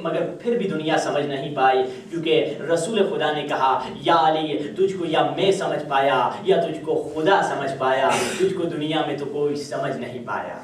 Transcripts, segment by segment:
مگر پھر بھی دنیا سمجھ نہیں پائی، کیونکہ رسول خدا نے کہا یا علی تجھ کو یا میں سمجھ پایا یا تجھ کو خدا سمجھ پایا، تجھ کو دنیا میں تو کوئی سمجھ نہیں پایا۔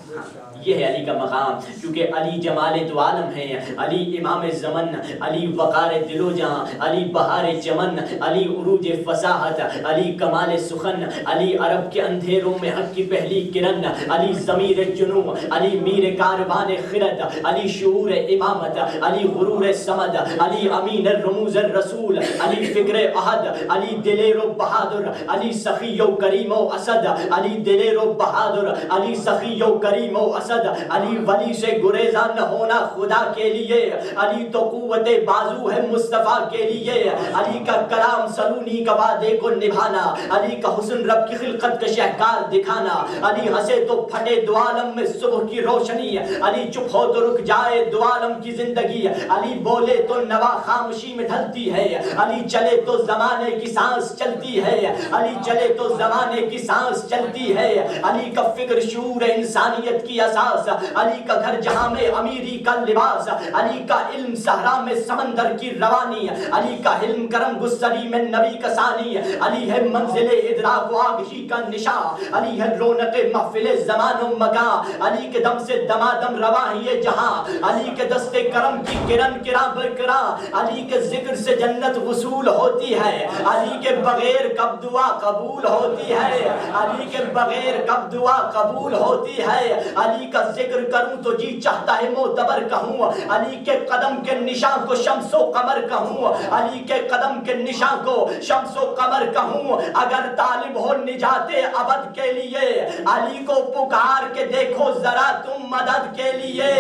یہ ہے علی کا مقام، کیونکہ علی جمال دو عالم ہے، علی امام زمن، علی وقار دل و جاں، علی بہار چمن، علی عروج فصاحت، علی کمال سخن، علی عرب کے اندھیروں میں حق کی پہلی کرن، علی ضمیر جنوں، علی میر کاروان خرد، علی شعور امامت، علی غرور سمد، علی امین الرموز الرسول، علی فکر احد، علی دلیر و بہادر، علی سخی و کریم و اسد، علی دلیر و بہادر، علی سخی و کریم و اسد، علی ولی سے گریزاں نہ ہونا خدا کے لیے، علی تو قوت بازو ہے مصطفیٰ کے لیے، علی کا کلام سلونی کا وعدے کو نبھانا، علی کا حسن رب کی خلقت کا شہکار دکھانا، علی ہنسے تو پھٹے دو عالم میں صبح کی روشنی، علی چپ ہو تو رک جائے دو عالم کی زندگی، علی بولے تو نوا خاموشی میں ڈھلتی ہے، علی چلے تو زمانے کی سانس چلتی ہے، علی چلے تو زمانے کی سانس چلتی ہے، علی کا فکر شعور انسانیت کی اساس، علی کا گھر جہاں میں امیری کا لباس، علی کا علم صحرا میں سمندر کی روانی، علی کا علم کرم گستری میں نبی کا ثانی، علی ہے منزل ادراک و آگہی کا نشاں، علی ہے رونق محفل زمان و مکان، علی کے دم سے دمادم رواں یہ جہاں، علی کے دست کرم کی کرن کرا برکراں، علی کے ذکر سے جنت وصول ہوتی ہے، علی کے بغیر کب دعا قبول ہوتی ہے، علی کے بغیر کب دعا قبول ہوتی ہے، علی کا ذکر کروں تو جی چاہتا ہے معتبر کہوں، علی کے قدم کے نشان کو شمس و قمر کہوں، علی کے قدم کے نشان کو شمس و قمر کہوں، اگر طالب ہو نجات ابد کے لیے علی کو پکار کے دیکھو ذرا تم مدد کے لیے،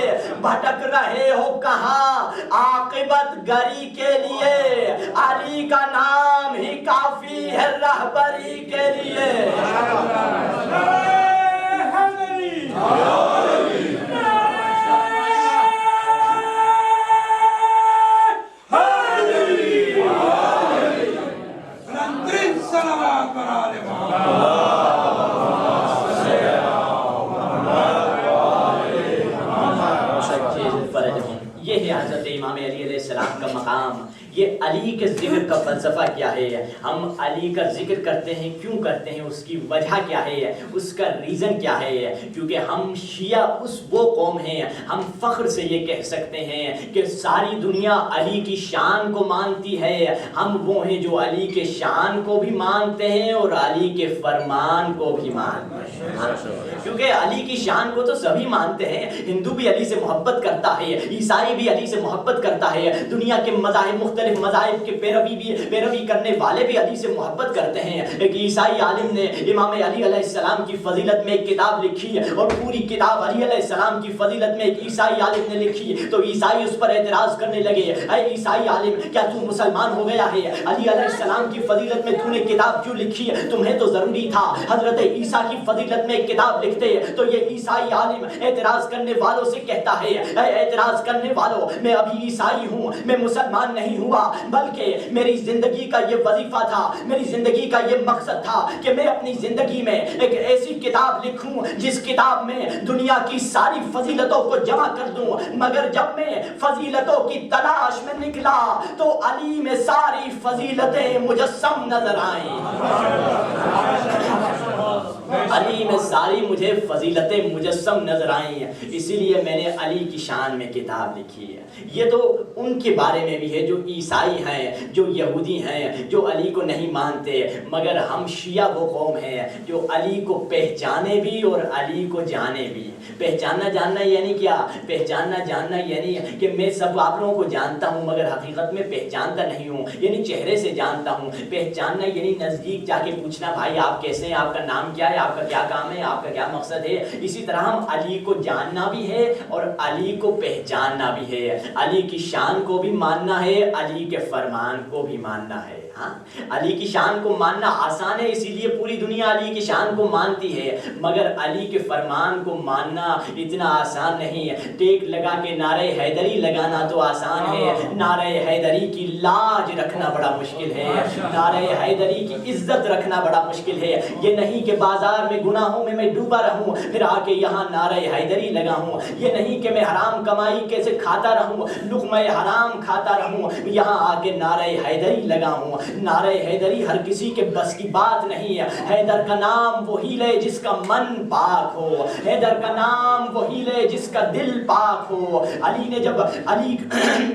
بھٹک رہے ہو کہاں عاقبت گری کے لیے، علی کا نام ہی کافی ہے رہبری کے لیے۔ یہ ہے حضرت امام علی علیہ السلام کا مقام۔ یہ علی کے ذکر کا فلسفہ کیا ہے، ہم علی کا ذکر کرتے ہیں کیوں کرتے ہیں، اس کی وجہ کیا ہے، اس کا ریزن کیا ہے، کیونکہ ہم شیعہ وہ قوم ہیں، ہم فخر سے یہ کہہ سکتے ہیں کہ ساری دنیا علی کی شان کو مانتی ہے، ہم وہ ہیں جو علی کے شان کو بھی مانتے ہیں اور علی کے فرمان کو بھی مانتے ہیں، کیونکہ علی کی شان کو تو سبھی مانتے ہیں، ہندو بھی علی سے محبت کرتا ہے، عیسائی بھی علی سے محبت کرتا ہے، دنیا کے مذاہب مختلف مذاہب کے پیروی کرنے والے بھی علی سے محبت کرتے ہیں۔ ایک عیسائی عالم نے امام علی علیہ السلام کی فضیلت میں ایک کتاب لکھی اور پوری کتاب علی علیہ السلام کی فضیلت میں ایک عیسائی عالم نے لکھی، تو عیسائی اس پر اعتراض کرنے لگے، اے عیسائی عالم کیا تو مسلمان ہو گیا ہے، علی علیہ السلام کی فضیلت میں تو نے کتاب کیوں لکھی، تمہیں تو ضروری تھا حضرت عیسیٰ کی فضیلت میں ایک کتاب لکھتے۔ تو یہ عیسائی عالم اعتراض کرنے والوں سے کہتا ہے، اے اعتراض کرنے والوں، میں ابھی عیسائی ہوں، میں مسلمان نہیں ہوا، بلکہ میری زندگی کا یہ وظیفہ تھا، میری زندگی کا یہ مقصد تھا کہ میں اپنی زندگی میں ایک ایسی کتاب لکھوں جس کتاب میں دنیا کی ساری فضیلتوں کو جمع کر دوں، مگر جب میں فضیلتوں کی تلاش میں نکلا تو علی میں ساری فضیلتیں مجسم نظر آئیں، علی میں ساری مجھے فضیلتیں مجسم نظر آئیں، اسی لیے میں نے علی کی شان میں کتاب لکھی ہے۔ یہ تو ان کے بارے میں بھی ہے جو عیسائی ہیں، جو یہودی ہیں، جو علی کو نہیں مانتے، مگر ہم شیعہ وہ قوم ہیں جو علی کو پہچانے بھی اور علی کو جانے بھی۔ پہچاننا جاننا یعنی کیا؟ پہچاننا جاننا یعنی کہ میں سب آپ لوگوں کو جانتا ہوں مگر حقیقت میں پہچانتا نہیں ہوں، یعنی چہرے سے جانتا ہوں۔ پہچاننا یعنی نزدیک جا کے پوچھنا، بھائی آپ کیسے ہیں، آپ کا نام کیا ہے، آپ کا کیا کام ہے، آپ کا کیا مقصد ہے۔ اسی طرح ہم علی کو جاننا بھی ہے اور علی کو پہچاننا بھی ہے، علی کی شان کو بھی ماننا ہے، علی کے فرمان کو بھی ماننا ہے۔ ہاں علی کی شان کو ماننا آسان ہے، اسی لیے پوری دنیا علی کی شان کو مانتی ہے، مگر علی کے فرمان کو ماننا اتنا آسان نہیں ہے۔ ٹیک لگا کے نعرہ حیدری لگانا تو آسان ہے، نعرہ حیدری کی لاج رکھنا بڑا مشکل ہے، نعرہ حیدری کی عزت رکھنا بڑا مشکل ہے۔ یہ نہیں کہ بازار میں گناہوں میں ڈوبا رہوں پھر آ کے یہاں نعرہ حیدری لگاؤں، یہ نہیں کہ میں حرام کمائی کیسے کھاتا رہوں، لقمہ حرام کھاتا رہوں، یہاں آ کے نعرہ حیدری لگاؤں۔ نعرہ حیدری ہر کسی کے بس کی بات نہیں ہے۔ حیدر کا نام وہی لے جس کا من پاک ہو، حیدر کا نام وہی لے جس کا دل پاک ہو۔ علی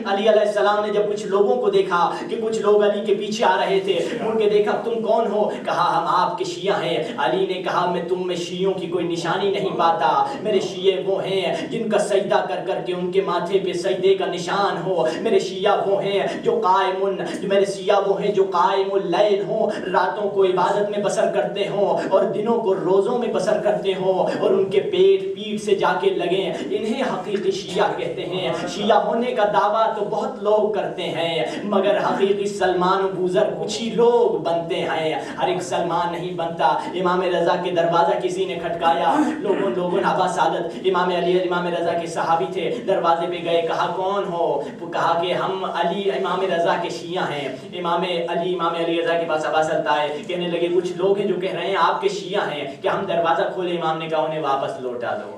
علیہ السلام نے جب کچھ لوگوں کو دیکھا کہ کچھ لوگ علی کے پیچھے آ رہے تھے، ان کے دیکھا تم کون ہو؟ کہا ہم آپ کے شیعہ ہیں۔ علی نے کہا میں تم میں شیعوں کی کوئی نشانی نہیں پاتا، میرے شیعہ وہ ہیں جن کا سجدہ کر کر کے ان کے ماتھے پہ سجدے کا نشان ہو، میرے شیعہ وہ ہیں جو قائم اللیل ہوں، راتوں کو عبادت میں بسر کرتے ہوں اور دنوں کو روزوں میں بسر کرتے ہوں، اور ان کے پیٹ سے جا کے لگیں، انہیں حقیقی شیعہ کہتے ہیں۔ شیعہ ہونے کا دعویٰ تو بہت لوگ کرتے ہیں، مگر حقیقی سلمان بوزر کچھ ہی لوگ بنتے ہیں، ہر ایک سلمان نہیں بنتا۔ امام رضا کے دروازہ کسی نے کھٹکایا، لوگوں ابا سعادت امام رضا کے صحابی تھے، دروازے پہ گئے، کہا کون ہو؟ کہا کہ ہم علی امام رضا کے شیعہ ہیں۔ امام علی رضا کے پاس ابا سعادت آئے، کہنے لگے کچھ لوگ ہیں جو کہہ رہے ہیں آپ کے شیعہ ہیں، کہ ہم دروازہ کھولے؟ امام نے کہا انہیں واپس لوٹا دو۔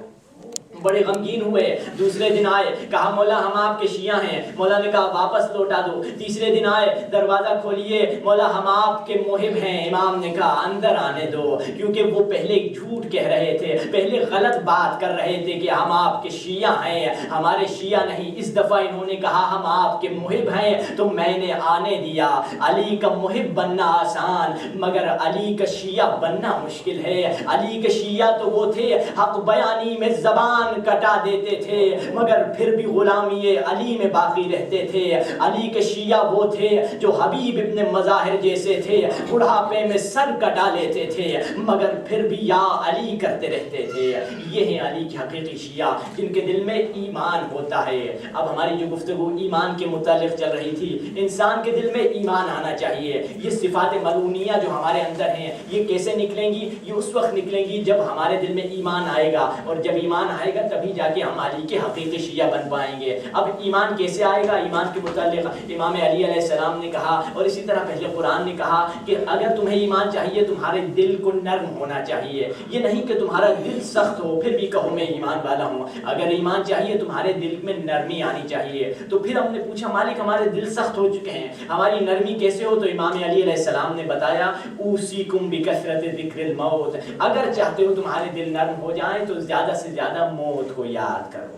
بڑے غمگین ہوئے، دوسرے دن آئے، کہا مولا ہم آپ کے شیعہ ہیں، مولا نے کہا واپس لوٹا دو۔ تیسرے دن آئے، دروازہ کھولیے، مولا ہم آپ کے محب ہیں، امام نے کہا اندر آنے دو، کیونکہ وہ پہلے جھوٹ کہہ رہے تھے، پہلے غلط بات کر رہے تھے کہ ہم آپ کے شیعہ ہیں، ہمارے شیعہ نہیں۔ اس دفعہ انہوں نے کہا ہم آپ کے محب ہیں، تو میں نے آنے دیا۔ علی کا محب بننا آسان، مگر علی کا شیعہ بننا مشکل ہے۔ علی کے شیعہ تو وہ تھے حق بیانی میں زبان کٹا دیتے تھے، مگر پھر بھی غلامی علی میں باقی رہتے تھے۔ علی کے شیعہ وہ تھے جو حبیب ابن مظاہر جیسے تھے، بڑھاپے میں سر کٹا لیتے تھے، مگر پھر بھی یا علی کرتے رہتے تھے۔ یہ ہیں علی کے حقیقی شیعہ، جن کے دل میں ایمان ہوتا ہے۔ اب ہماری جو گفتگو ایمان کے متعلق چل رہی تھی، انسان کے دل میں ایمان آنا چاہیے۔ یہ صفات ملونیہ جو ہمارے اندر ہیں، یہ کیسے نکلیں گی؟ یہ اس وقت نکلیں گی جب ہمارے دل میں ایمان آئے گا، اور جب ایمان آئے گا تبھی جا کے ہم علی کے حقیقی شیعہ بن پائیں گے۔ اب ایمان کیسے آئے گا؟ ایمان کے متعلق امام علی علیہ السلام نے کہا، اور اسی طرح پہلے قرآن نے کہا کہ اگر تمہیں ایمان چاہیے تمہارے دل کو نرم ہونا چاہیے، یہ نہیں کہ تمہارا دل سخت ہو پھر بھی کہو میں ایمان والا ہوں۔ اگر ایمان چاہیے تمہارے دل میں نرمی آنی چاہیے۔ تو پھر ہم نے پوچھا مالک ہمارے دل سخت ہو چکے ہیں، ہماری نرمی کیسے ہو؟ تو امام علی علیہ السلام نے بتایا اوصیکم بکثرت ذکر الموت، اگر چاہتے ہو تمہارے دل نرم ہو جائیں تو زیادہ سے زیادہ موت کو یاد کرو۔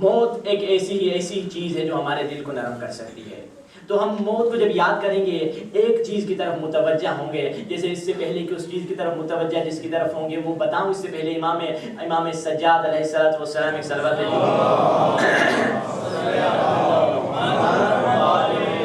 موت ایک ایسی چیز ہے جو ہمارے دل کو نرم کر سکتی ہے۔ تو ہم موت کو جب یاد کریں گے ایک چیز کی طرف متوجہ ہوں گے، جیسے اس سے پہلے کہ اس چیز کی طرف متوجہ جس کی طرف ہوں گے وہ بتاؤں، اس سے پہلے امام سجاد علیہ السلام ایک صلوات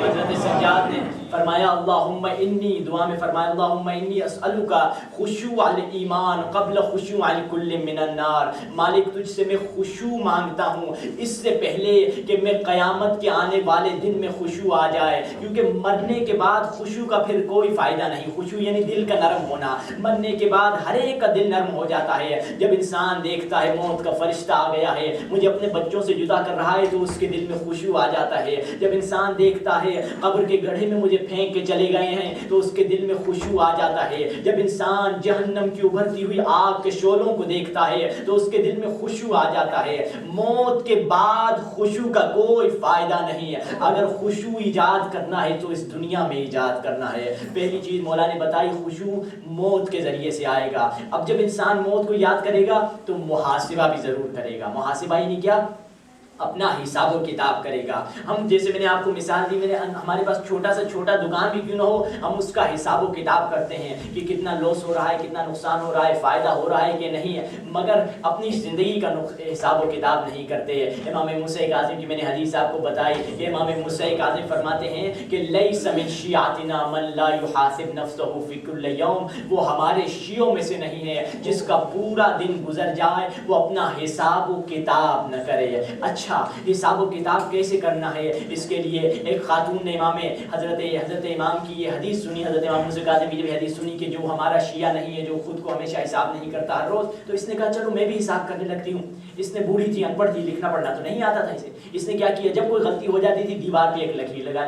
حضرت سجاد نے فرمایا اللہم انی، دعا میں فرمایا اللہم انی اسألک خشوع الایمان قبل خشوع الکل من النار، مالک تجھ سے میں خشوع مانگتا ہوں اس سے پہلے کہ میں قیامت کے آنے والے دن میں خشوع آ جائے، کیونکہ مرنے کے بعد خشوع کا پھر کوئی فائدہ نہیں۔ خشوع یعنی دل کا نرم ہونا، مرنے کے بعد ہر ایک کا دل نرم ہو جاتا ہے۔ جب انسان دیکھتا ہے موت کا فرشتہ آ گیا ہے، مجھے اپنے بچوں سے جدا کر رہا ہے، تو اس کے دل میں خشوع آ جاتا ہے۔ جب انسان دیکھتا ہے قبر کے گڑھے میں مجھے پھینک کے چلے گئے ہیں، تو اس کے دل میں خشوع آ جاتا ہے۔ جب انسان جہنم کی ابھرتی ہوئی آگ کے شعلوں کو دیکھتا ہے تو اس کے دل میں خشوع آ جاتا ہے۔ موت کے بعد خشوع کا کوئی فائدہ نہیں ہے۔ اگر خشوع ایجاد کرنا ہے تو اس دنیا میں ایجاد کرنا ہے۔ پہلی چیز مولا نے بتائی خشوع موت کے ذریعے سے آئے گا۔ اب جب انسان موت کو یاد کرے گا تو محاسبہ بھی ضرور کرے گا۔ محاسبہ یعنی کیا؟ اپنا حساب و کتاب کرے گا۔ ہم جیسے میں نے آپ کو مثال دی، ہمارے پاس چھوٹا سے چھوٹا دکان بھی کیوں نہ ہو، ہم اس کا حساب و کتاب کرتے ہیں کہ کتنا لاس ہو رہا ہے، کتنا نقصان ہو رہا ہے، فائدہ ہو رہا ہے کہ نہیں ہے، مگر اپنی زندگی کا حساب و کتاب نہیں کرتے۔ امام موسیٰ کاظم کی میں نے حدیث آپ کو بتائی کہ امام موسیٰ کاظم فرماتے ہیں کہ لیس من شیعتنا من لا یحاسب نفسہ فی کل یوم، وہ ہمارے شیعوں میں سے نہیں ہے جس کا پورا دن گزر جائے وہ اپنا حساب و کتاب نہ کرے۔ اچھا اچھا حساب و کتاب کیسے کرنا ہے، اس کے لیے ایک خاتون نے حضرت امام کی یہ حدیث سنی، حضرت امام موسیٰ کاظم کی حدیث سنی کہ جو ہمارا شیعہ نہیں ہے، جو خود کو ہمیشہ حساب نہیں کرتا ہر روز، تو اس نے کہا چلو میں بھی حساب کرنے لگتی ہوں۔ اس نے بوڑھی تھی، ان پڑھ تھی، لکھنا پڑھنا تو نہیں آتا تھا اسے، اس نے کیا کیا، جب کوئی غلطی ہو جاتی تھی دیوار پہ ایک لکیر لگا لیتی